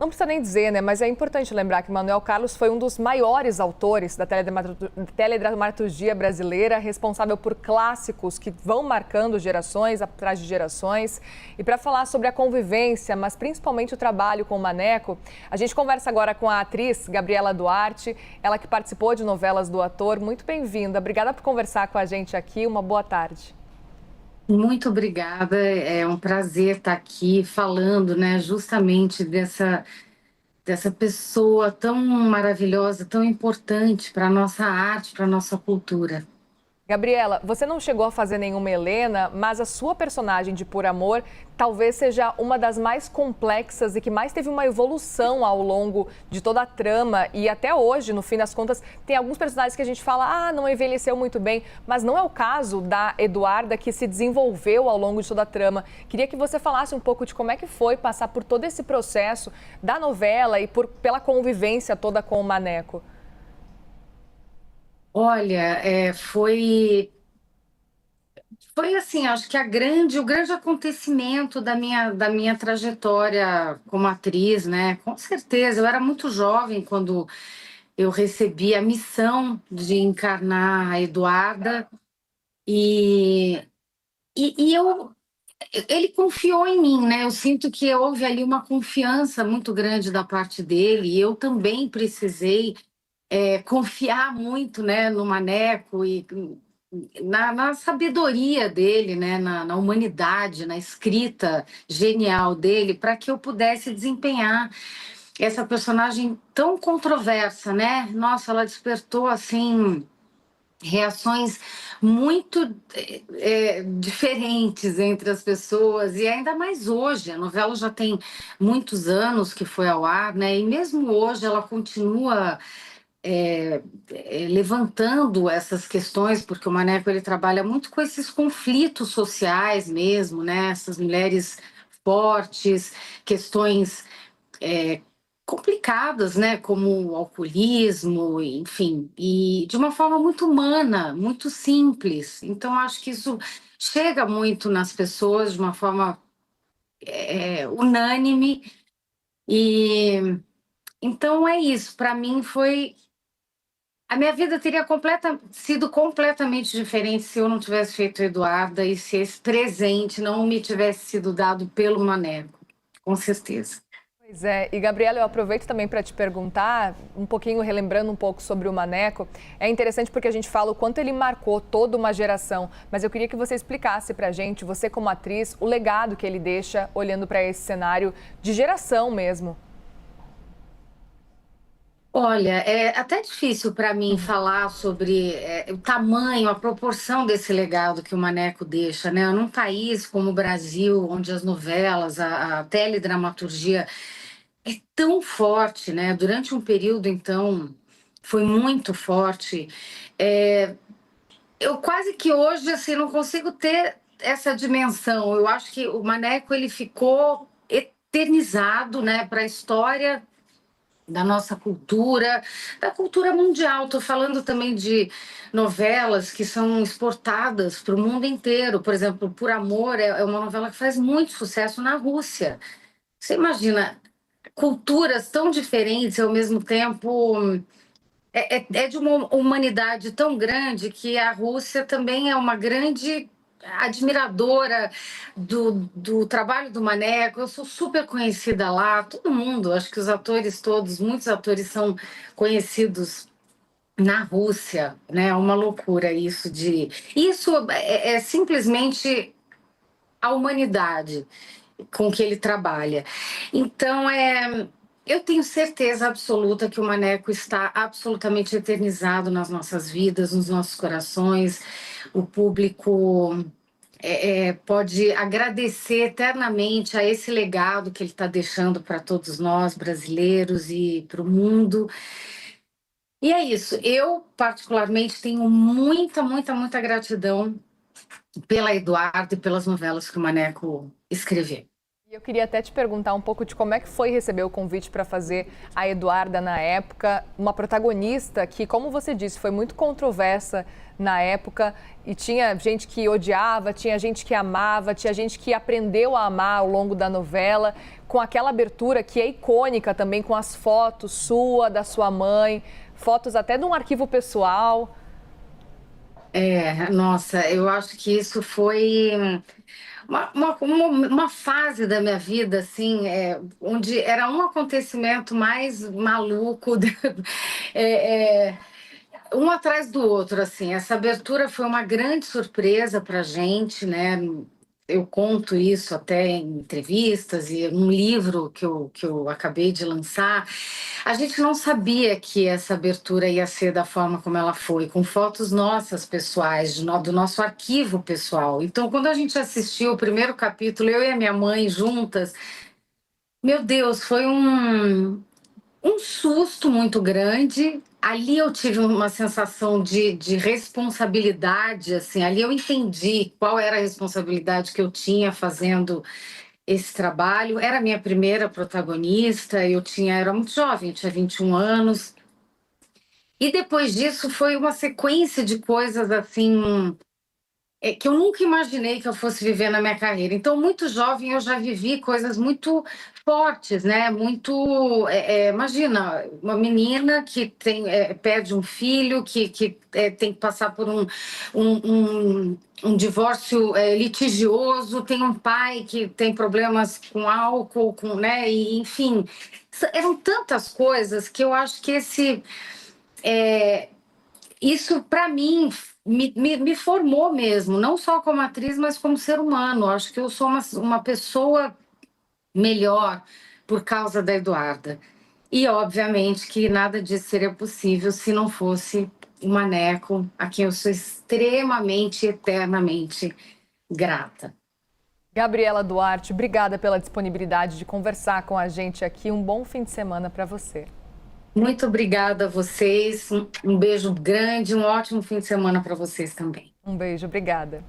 Não precisa nem dizer, né? Mas é importante lembrar que Manuel Carlos foi um dos maiores autores da teledramaturgia brasileira, responsável por clássicos que vão marcando gerações atrás de gerações. E para falar sobre a convivência, mas principalmente o trabalho com o Maneco, a gente conversa agora com a atriz Gabriela Duarte, ela que participou de novelas do ator. Muito bem-vinda. Obrigada por conversar com a gente aqui. Uma boa tarde. Muito obrigada, é um prazer estar aqui falando, né, justamente dessa pessoa tão maravilhosa, tão importante para a nossa arte, para a nossa cultura. Gabriela, você não chegou a fazer nenhuma Helena, mas a sua personagem de Por Amor talvez seja uma das mais complexas e que mais teve uma evolução ao longo de toda a trama. E até hoje, no fim das contas, tem alguns personagens que a gente fala, não envelheceu muito bem, mas não é o caso da Eduarda, que se desenvolveu ao longo de toda a trama. Queria que você falasse um pouco de como é que foi passar por todo esse processo da novela e pela convivência toda com o Maneco. Olha, foi assim, acho que o grande acontecimento da minha trajetória como atriz, né? Com certeza, eu era muito jovem quando eu recebi a missão de encarnar a Eduarda e, e ele confiou em mim, né? Eu sinto que houve ali uma confiança muito grande da parte dele e eu também precisei confiar muito, né, no Maneco e na sabedoria dele, né, na humanidade, na escrita genial dele, para que eu pudesse desempenhar essa personagem tão controversa, né? Nossa, ela despertou assim reações muito diferentes entre as pessoas e ainda mais hoje. A novela já tem muitos anos que foi ao ar, né? E mesmo hoje ela continua levantando essas questões, porque o Maneco ele trabalha muito com esses conflitos sociais mesmo, né? Essas mulheres fortes, questões complicadas, né? Como o alcoolismo, enfim, e de uma forma muito humana, muito simples. Então, acho que isso chega muito nas pessoas de uma forma unânime. E então é isso. Para mim foi a minha vida teria sido completamente diferente se eu não tivesse feito Eduarda e se esse presente não me tivesse sido dado pelo Maneco, com certeza. Pois é, e Gabriela, eu aproveito também para te perguntar, um pouquinho, relembrando um pouco sobre o Maneco. É interessante porque a gente fala o quanto ele marcou toda uma geração, mas eu queria que você explicasse para a gente, você como atriz, o legado que ele deixa olhando para esse cenário de geração mesmo. Olha, é até difícil para mim falar sobre o tamanho, a proporção desse legado que o Maneco deixa, né? Num país como o Brasil, onde as novelas, a teledramaturgia é tão forte, né? Durante um período, então, foi muito forte. É, eu quase que hoje assim não consigo ter essa dimensão. Eu acho que o Maneco ele ficou eternizado, né, para a história da nossa cultura, da cultura mundial. Estou falando também de novelas que são exportadas para o mundo inteiro. Por exemplo, Por Amor é uma novela que faz muito sucesso na Rússia. Você imagina culturas tão diferentes e ao mesmo tempo é de uma humanidade tão grande que a Rússia também é uma grande admiradora do trabalho do Maneco. Eu sou super conhecida lá, todo mundo, acho que os atores todos, muitos atores são conhecidos na Rússia, né? É uma loucura isso de. Isso é simplesmente a humanidade com que ele trabalha. Então, eu tenho certeza absoluta que o Maneco está absolutamente eternizado nas nossas vidas, nos nossos corações. O público pode agradecer eternamente a esse legado que ele está deixando para todos nós, brasileiros, e para o mundo. E é isso. Eu, particularmente, tenho muita, muita, muita gratidão pela Eduardo e pelas novelas que o Maneco escreveu. Eu queria até te perguntar um pouco de como é que foi receber o convite para fazer a Eduarda na época, uma protagonista que, como você disse, foi muito controversa na época e tinha gente que odiava, tinha gente que amava, tinha gente que aprendeu a amar ao longo da novela, com aquela abertura que é icônica também, com as fotos sua, da sua mãe, fotos até de um arquivo pessoal. Nossa, eu acho que isso foi uma fase da minha vida, assim, onde era um acontecimento mais maluco, é, é, um atrás do outro, assim. Essa abertura foi uma grande surpresa para a gente, né? Eu conto isso até em entrevistas e um livro que eu acabei de lançar. A gente não sabia que essa abertura ia ser da forma como ela foi, com fotos nossas pessoais, do nosso arquivo pessoal. Então, quando a gente assistiu o primeiro capítulo, eu e a minha mãe juntas, meu Deus, foi um susto muito grande. Ali eu tive uma sensação de responsabilidade, assim, ali eu entendi qual era a responsabilidade que eu tinha fazendo esse trabalho. Era a minha primeira protagonista, era muito jovem, tinha 21 anos. E depois disso foi uma sequência de coisas assim que eu nunca imaginei que eu fosse viver na minha carreira. Então, muito jovem, eu já vivi coisas muito fortes, né? Imagina, uma menina que perde um filho, que tem que passar por um divórcio litigioso, tem um pai que tem problemas com álcool, né? E, enfim, eram tantas coisas que eu acho que isso, para mim, me formou mesmo, não só como atriz, mas como ser humano. Acho que eu sou uma pessoa melhor por causa da Eduarda. E, obviamente, que nada disso seria possível se não fosse o Maneco, a quem eu sou extremamente, eternamente grata. Gabriela Duarte, obrigada pela disponibilidade de conversar com a gente aqui. Um bom fim de semana para você. Muito obrigada a vocês, um beijo grande, um ótimo fim de semana para vocês também. Um beijo, obrigada.